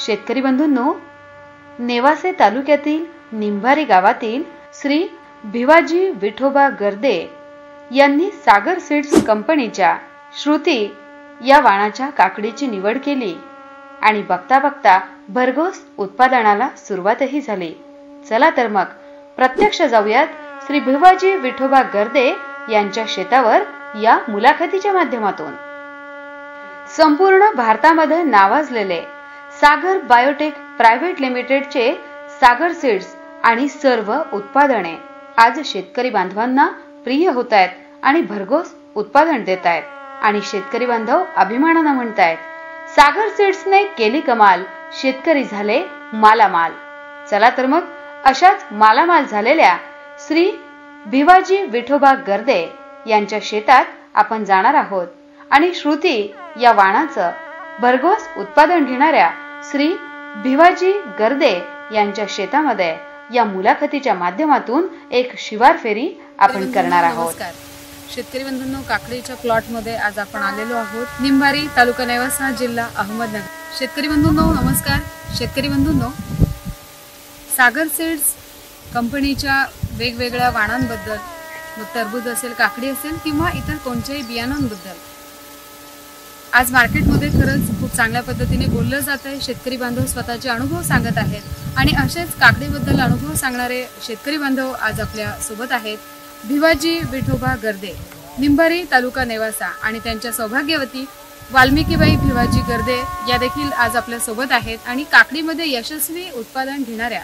शेतकरी बंधूंनो, नेवासे तालुक्यातील निंभारी गावातील श्री भिवाजी विठोबा गर्दे यांनी सागर सीड्स कंपनीच्या श्रुती या वाणाच्या काकडीची निवड केली आणि बघता बघता भरघोस उत्पादनाला सुरुवातही झाली। चला तर मग प्रत्यक्ष जाऊयात श्री भिवाजी विठोबा गर्दे यांच्या शेतावर या मुलाखतीच्या माध्यमातून। संपूर्ण भारतामध्ये नावाजलेले सागर बायोटेक प्रायव्हेट लिमिटेडचे सागर सीड्स आणि सर्व उत्पादने आज शेतकरी बांधवांना प्रिय होत आहेत आणि भरघोस उत्पादन देत आहेत आणि शेतकरी बांधव अभिमानाने म्हणतायत, सागर सीड्सने केली कमाल, शेतकरी झाले मालामाल। चला तर मग अशाच मालामाल झालेल्या श्री भिवाजी विठोबा गर्दे यांच्या शेतात आपण जाणार आहोत आणि श्रुती या वाणाचं भरघोस उत्पादन घेणाऱ्या श्री भिवाजी गर्दे यांच्या शेतामध्ये या मुलाखतीच्या माध्यमातून एक शिवार फेरी आपण करणार आहोत। नमस्कार शेतकरी बंधूंनो, काकडीच्या प्लॉट मध्ये आज आपण आलेलो आहोत। निंभारी तालुका नेवासा जिल्हा अहमदनगर। शेतकरी बंधूंनो नमस्कार। शेतकरी बंधूंनो, सागर सीड्स कंपनीच्या वेगवेगळ्या वाणांबद्दल, मग टरबूज असेल, काकडी असेल किंवा इतर कोणत्याही बियाणांबद्दल आज मार्केटमध्ये खरंच खूप चांगल्या पद्धतीने बोललं जात आहे। शेतकरी बांधव स्वतःचे अनुभव सांगत आहेत आणि असेच काकडीबद्दल अनुभव सांगणारे शेतकरी बांधव आज आपल्या सोबत आहेत। भिवाजी विठोबा गर्दे, निंभारी तालुका नेवासा आणि त्यांच्या सौभाग्यवती वाल्मिकीबाई भिवाजी गर्दे या देखील आज आपल्या सोबत आहेत आणि काकडीमध्ये यशस्वी उत्पादन घेणाऱ्या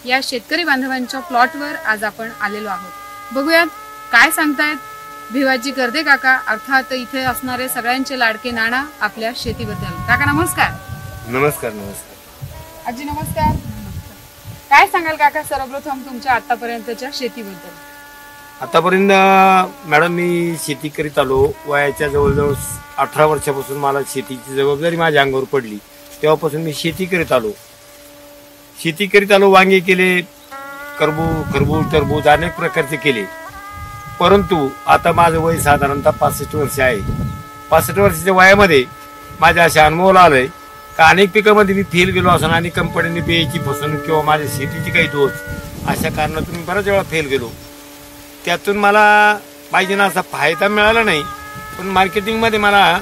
या शेतकरी बांधवांच्या प्लॉटवर आज आपण आलेलो आहोत। बघूयात काय सांगतायत भिवाजी गर्दे काका, अर्थात इथे असणारे सगळ्यांचे लाडके नाना आपल्या शेतीबद्दल। काका नमस्कार। नमस्कार। नमस्कार आजी नमस्कार। काय सांगाल काका सर्वप्रथम तुमच्या आतापर्यंतच्या शेतीबद्दल? आतापर्यंत मॅडम मी शेती करीत आलो। वयाच्या जवळजवळ 18 वर्षापासून मला शेतीची जबाबदारी माझ्या अंगावर पडली, तेव्हापासून मी शेती करीत आलो। वांगे केले, खरबूज, टरबूज अनेक प्रकारचे केले, परंतु आता माझं वय साधारणतः 65 वर्ष आहे। 65 वर्षाच्या वयामध्ये माझ्या अशा अनुभवाला आलंय का अनेक पिकामध्ये मी फेल गेलो असं आणि कंपनीने बियाची फसवणूक किंवा माझ्या शेतीची काही दोष अशा कारणातून मी बऱ्याच वेळा फेल गेलो। त्यातून मला पाहिजे ना असा फायदा मिळाला नाही, पण मार्केटिंगमध्ये मला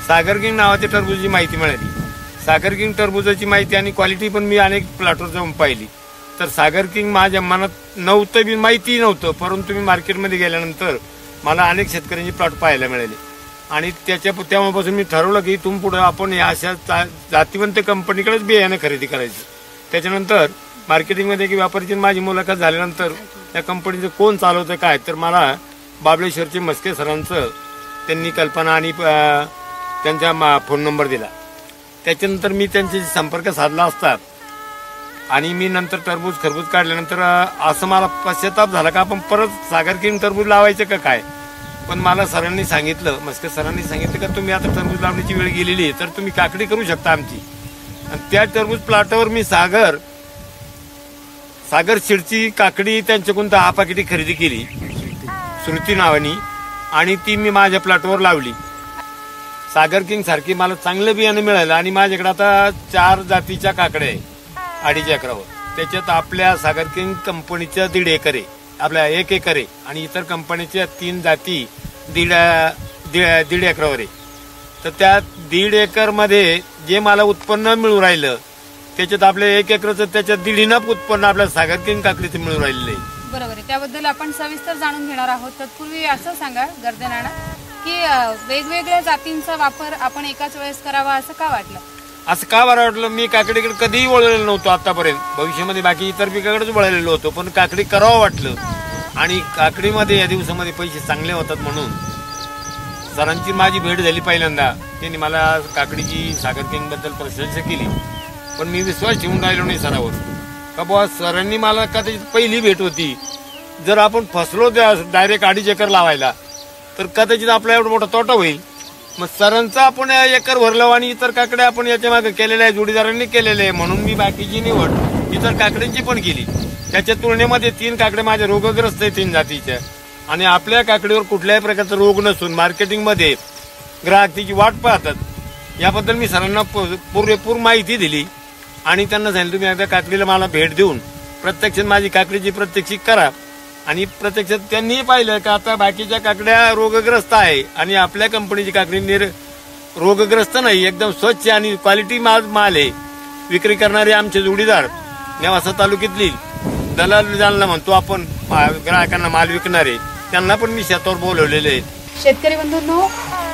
सागर किंग नावाच्या टरबूजची माहिती मिळाली। सागर किंग टरबूजाची माहिती आणि क्वालिटी पण मी अनेक प्लॉटवर जाऊन पाहिली, तर सागर किंग माझ्या मनात नव्हतं, बी माहिती नव्हतं, परंतु मी मार्केटमध्ये गेल्यानंतर मला अनेक शेतकऱ्यांची प्लॉट पाहायला मिळाले आणि तेव्हापासून मी ठरवलं की इथून पुढे आपण या अशा जातीवंत कंपनीकडेच बियाणं खरेदी करायचं। त्याच्यानंतर मार्केटिंगमध्ये की व्यापारीची माझी मुलाखत झाल्यानंतर त्या कंपनीचं कोण चालवतं काय, तर मला बाबळेश्वरचे मस्के सरांचं त्यांनी कल्पना आणि त्यांचा फोन नंबर दिला। त्याच्यानंतर मी त्यांच्याशी संपर्क साधला असता आणि मी नंतर टरबूज खरबूज काढल्यानंतर असं मला पश्चाताप झाला का आपण परत सागर किंग टरबूज लावायचं का काय, पण मला सरांनी सांगितलं, मस्के सरांनी सांगितलं का तुम्ही आता टरबूज लावण्याची वेळ गेलेली आहे तर तुम्ही काकडी करू शकता आमची। आणि त्या टरबूज प्लॉटवर मी सागर सीडची काकडी त्यांच्याकडून 10 पाकिटे खरेदी केली श्रुती नावानी आणि ती मी माझ्या प्लॉटवर लावली। सागर किंग सारखी मला चांगलं बियाणं मिळालं आणि माझ्याकडे आता 4 जातीच्या काकड्या आहे 2.5 एकरावर। त्याच्यात आपल्या सागर किंग कंपनीच्या 1.5 एकर आहे, आपल्या 1 एकर आहे आणि इतर कंपनीच्या 3 जाती 1.5 एकरावर आहे। तर त्या 1.5 एकर मध्ये जे मला उत्पन्न मिळू राहिलं त्याच्यात आपल्या 1 एकरचं त्याच्यात 1.5 उत्पन्न आपल्या सागर किंग काकडीचं मिळू राहिलेलं आहे। बरोबर आहे, त्याबद्दल आपण सविस्तर जाणून घेणार आहोत। तत्पूर्वी असं सांगा गर्दे नाना की वेगवेगळ्या जातींचा वापर आपण एकाच वेळेस करावा असं का वाटलं? असं का बरं वाटलं, मी काकडीकडे कधीही वळलेलो नव्हतो आतापर्यंत, भविष्यामध्ये बाकी इतर पिकाकडेच वळलेलो होतो, पण काकडी करावं वाटलं आणि काकडीमध्ये या दिवसामध्ये पैसे चांगले होतात म्हणून सरांची माझी भेट झाली पहिल्यांदा। त्यांनी मला काकडीची सागर किंग बद्दल प्रशंसा केली, पण मी विश्वास ठेवून राहिलो नाही सरावर का बुवा सरांनी मला कदाचित पहिली भेट होती, जर आपण फसलो डायरेक्ट 2.5 एकर लावायला तर कदाचित आपला एवढा मोठा तोटा होईल। मग सरांचा आपण एकर भरलं आणि इतर काकड्या आपण याच्या मागे केलेल्या आहे, जोडीदारांनी केलेले आहे, म्हणून मी बाकीची निवड इतर काकड्यांची पण केली। त्याच्या तुलनेमध्ये 3 काकड्या माझ्या रोगग्रस्त आहे 3 जातीच्या आणि आपल्या काकडीवर कुठल्याही प्रकारचा रोग नसून मार्केटिंगमध्ये ग्राहक तिची वाट पाहतात, याबद्दल मी सरांना पुरेपूर माहिती दिली आणि त्यांना सांगितलं तुम्ही एकदा काकडीला मला भेट देऊन प्रत्यक्षात माझी काकडीची प्रत्यक्षिक करा. आणि प्रत्यक्षात त्यांनी पाहिलं की आता बाकीच्या काकड्या रोगग्रस्त आहे आणि आपल्या कंपनीची काकडी रोगग्रस्त नाही, एकदम स्वच्छ आणि क्वालिटी माल आहे. विक्री करणारे आमचे जोडीदार नेवासा तालुक्यातली दलाल जालना म्हणतो आपण, ग्राहकांना माल विकणारे, त्यांना पण मी शेतावर बोलवलेले आहे. शेतकरी बंधूंनो,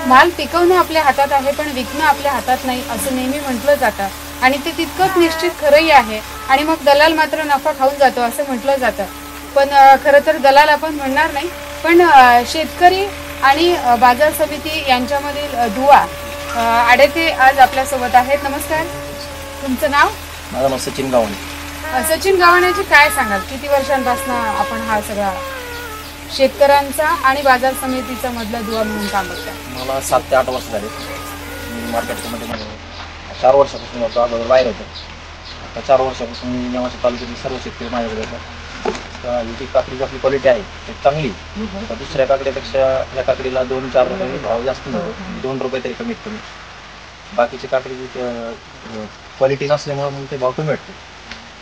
माल पिकवणं आपल्या हातात आहे पण विकणं आपल्या हातात नाही असं नेहमी म्हटलं जातं आणि ते तितकंच निश्चित खरंही आहे. आणि मग दलाल मात्र नफा खाऊन जातो असं म्हटलं जातं. पण खरं तर दलाल आपण म्हणणार नाही, पण शेतकरी आणि बाजार समिती यांच्यामधील दुवा आडेते आज आपल्यासोबत आहेत. नमस्कार, तुमचं नाव? माझं नाव सचिन गावणे. सचिन गावण्याची काय सांगाल, किती वर्षांपासून आपण हा सगळा शेतकऱ्यांचा आणि बाजार समितीचा मधला दुवा म्हणून काम करता? मला 7 ते 8 वर्ष झाले. मी मार्केटमध्ये 4 वर्षापासून होतो, अगोदर बाहेर होतो. आता 4 वर्षापासून मी नेवासा तालुक्यातील सर्व शेतकरी माझ्याकडे येतात. जी काकडीची आपली क्वालिटी आहे ती चांगली, तर दुसऱ्या काकडीपेक्षा या काकडीला 2-4 रुपये भाव जास्त मिळतो, 2 रुपये तरी कमीत कमी. बाकीची काकडीची क्वालिटी नसल्यामुळे मग ते भाव कमी भेटतो.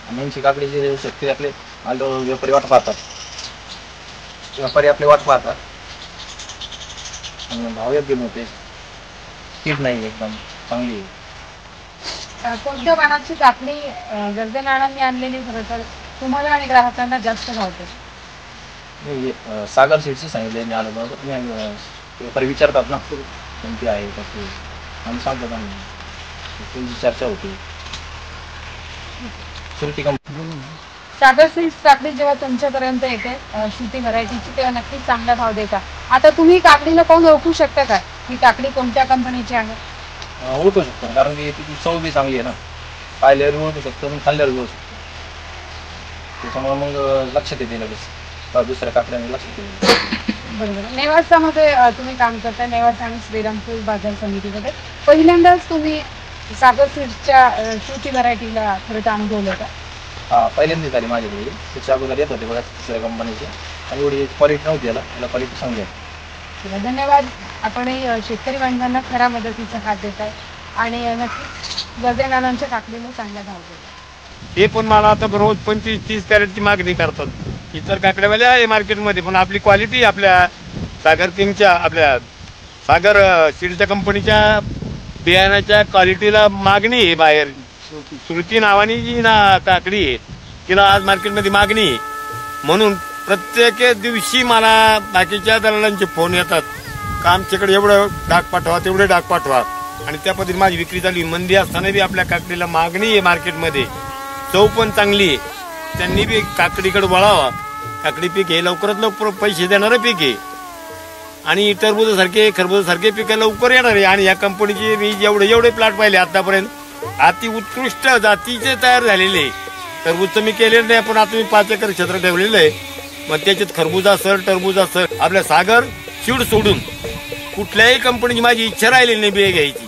आणि यांची काकडीचे शेतकरी आपले व्यापारी वाट पाहतात, व्यापारी आपले वाट पाहतात आणि भाव योग्य मिळते. कीड नाही, एकदम चांगली आहे. कोणत्या वाणाची काकडी गरजे नाणांनी आणलेली खरं तर तुम्हाला आणि ग्राहकांना जास्त भावते? सागर सीडची सांगितले मी आलो बरोबर. तुम्ही व्यापारी विचारतात ना कोणती आहे कशी, आम्ही सांगतात, आम्ही त्यांची चर्चा होती. श्रुती कंपनी सागर सीड्स काकडी जेव्हा तुमच्यापर्यंत येते श्रुती व्हरायटीची, तेव्हा नक्कीच चांगला भाव देता. आता तुम्ही काकडीला पाहून ओळखू शकता का ही काकडी कोणत्या कंपनीची आहे? ओळखू शकतो, कारण की तिची चव बी चांगली आहे ना. पाहिल्यावर ओळखू शकतो आणि खाल्ल्यावर ओळखू शकतो. त्याच्यामुळे मग लक्षात येते लगेच, दुसऱ्या काकड्याने लक्षात येते. बरोबर. नेवासामध्ये तुम्ही काम करता, नेवासा आणि श्रीरामपूर बाजार समितीमध्ये. पहिल्यांदाच तुम्ही सागर सीड्सच्या श्रुती व्हरायटीला खरं तर अनुभवलं का? हां, पहिल्यांदाच आली माझ्याकडे. त्याच्या अगोदर येत होते बघा दुसऱ्या कंपनीचे, आणि एवढी क्वालिटी नव्हती याला क्वालिटी चांगली आहे. धन्यवाद. आपणही शेतकरी बांधवांना खऱ्या मदतीचा हात देत आहे आणि नक्कीच गरजे नानांच्या काकडीला चांगला भाव देतात. हे पण मला आता रोज 25-30 कॅरेटची मागणी करतात. इतर काकड्यावाले आहे मार्केटमध्ये, पण आपली क्वालिटी आपल्या सागर किंगच्या, आपल्या सागर सीडच्या कंपनीच्या बियाण्याच्या क्वालिटीला मागणी आहे बाहेर. श्रुती नावानी जी काकडी आहे तिला आज मार्केटमध्ये मागणी आहे. म्हणून प्रत्येक दिवशी मला बाकीच्या दलालांचे फोन येतात का आमच्याकडे एवढं डाक पाठवा, तेवढे डाक पाठवा. आणि त्या पद्धतीने माझी विक्री चालू. मंदी असताना बी आपल्या काकडीला मागणी आहे मार्केटमध्ये, चव पण चांगली आहे. त्यांनी बी काकडीकडे वळावा. काकडी पीक हे लवकरात लवकर पैसे देणारं पीक आहे आणि टरबूजासारखे खरबूजासारखे पीक लवकर येणार आहे. आणि या कंपनीचे मी जेवढे प्लॉट पाहिले आतापर्यंत अति उत्कृष्ट जातीचे तयार झालेले. टरबूजचं मी केलेलं नाही, पण आता मी 5 एकर क्षेत्र ठेवलेलं आहे. मग त्याच्यात खरबूजा सर, टरबूजा सर, आपल्या सागर सीड सोडून कुठल्याही कंपनीची माझी इच्छा राहिलेली नाही बिया घ्यायची.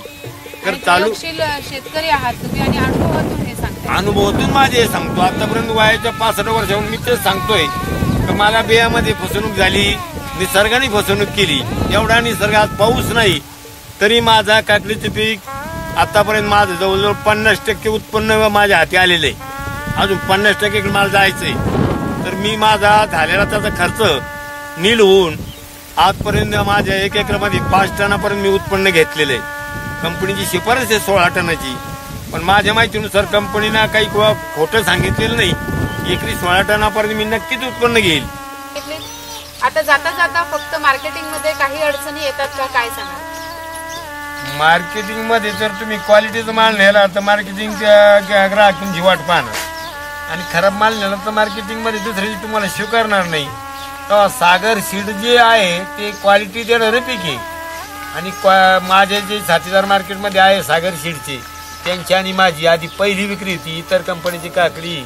तर चालू शेतकरी आहात तुम्ही आणि अनुभवातून हे सांगता? अनुभवातून माझे सांगतो. आतापर्यंत वयाच्या 65 वर्षाहून मी तेच सांगतोय की मला बियामध्ये फसवणूक झाली, निसर्गाने फसवणूक केली. एवढा निसर्गात पाऊस नाही तरी माझा काकडीचे पीक आतापर्यंत माझं जवळजवळ 50% उत्पन्न माझ्या हाती आलेलं आहे. अजून 50% मला जायचंय. तर मी माझा झालेला त्याचा खर्च नील होऊन आजपर्यंत माझ्या 1 एकरमध्ये 5 टनापर्यंत मी उत्पन्न घेतलेलं आहे. कंपनीची शिफारस आहे 16 टनाची, पण माझ्या माहितीनुसार कंपनीनं काही खोटं सांगितलेलं नाही. एकरी 16 टनापर्यंत मी नक्कीच उत्पन्न घेईल. आता जाता जाता फक्त मार्केटिंग मध्ये काही अडचणी येतात का, काय सांगा? मार्केटिंग मध्ये जर तुम्ही क्वालिटीचा माल नेला तर मार्केटिंगच्या ग्राहक तुमची वाट पाहणार आणि खराब माल नेला तर मार्केटिंग मध्ये दुसऱ्याची तुम्हाला स्वीकारणार नाही. तेव्हा सागर सीड जे आहे ते क्वालिटी देणारं पीक आहे. आणि माझे जे साथीदार मार्केटमध्ये आहे सागर सीडचे, त्यांची आणि माझी आधी पहिली विक्री होती. इतर कंपनीची काकडी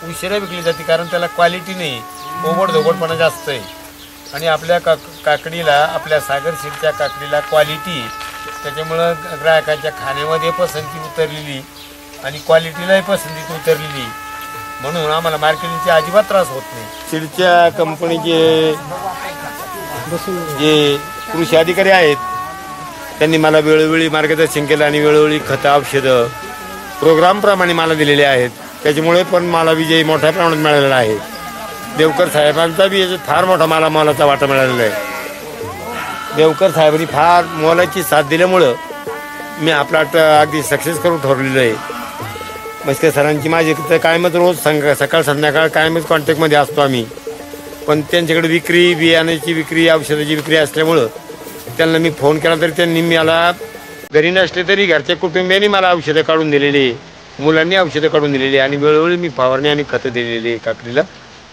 उशिरा विकली जाते कारण त्याला क्वालिटी नाही, ओबडधोबडपणा जास्त आहे. आणि आपल्या काकडीला, आपल्या सागर सीडच्या काकडीला क्वालिटी, त्याच्यामुळं ग्राहकांच्या खाण्यामध्ये पसंती उतरलेली आणि क्वालिटीलाही पसंतीत उतरलेली. म्हणून आम्हाला मार्केटिंगचे अजिबात त्रास होत नाही. सीडच्या कंपनीचे जे कृषी अधिकारी आहेत त्यांनी मला वेळोवेळी मार्गदर्शन केलं आणि वेळोवेळी खतं, औषधं प्रोग्रामप्रमाणे मला दिलेले आहेत. त्याच्यामुळे पण मला विजय मोठ्या प्रमाणात मिळालेला आहे. देवकर साहेबांचा बी याच्यात फार मोठा मला मोलाचा वाटा मिळालेला आहे. देवकर साहेबांनी फार मोलाची साथ दिल्यामुळं मी आपला अगदी सक्सेस करून ठरलेलं आहे. मस्के सरांची माझी तर कायमच रोज सकाळ संध्याकाळ कायमच कॉन्टॅक्टमध्ये असतो आम्ही. पण त्यांच्याकडे विक्री, बियाण्याची विक्री, औषधाची विक्री असल्यामुळं त्यांना मी फोन केला तरी त्यांनी मला घरी नसले तरी घरच्या कुटुंबियांनी मला औषधं काढून दिलेली, मुलांनी औषधं काढून दिलेली आणि वेळोवेळी मी फवारणी आणि खतं दिलेली काकडीला.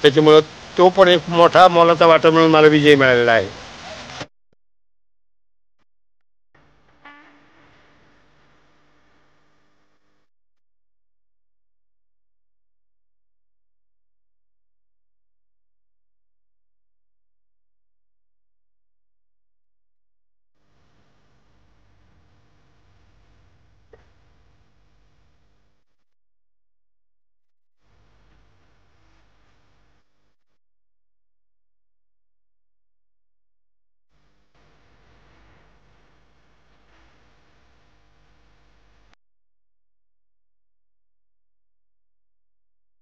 त्याच्यामुळं तो पण एक मोठा मोलाचा वाटा मिळून मला विजय मिळालेला आहे.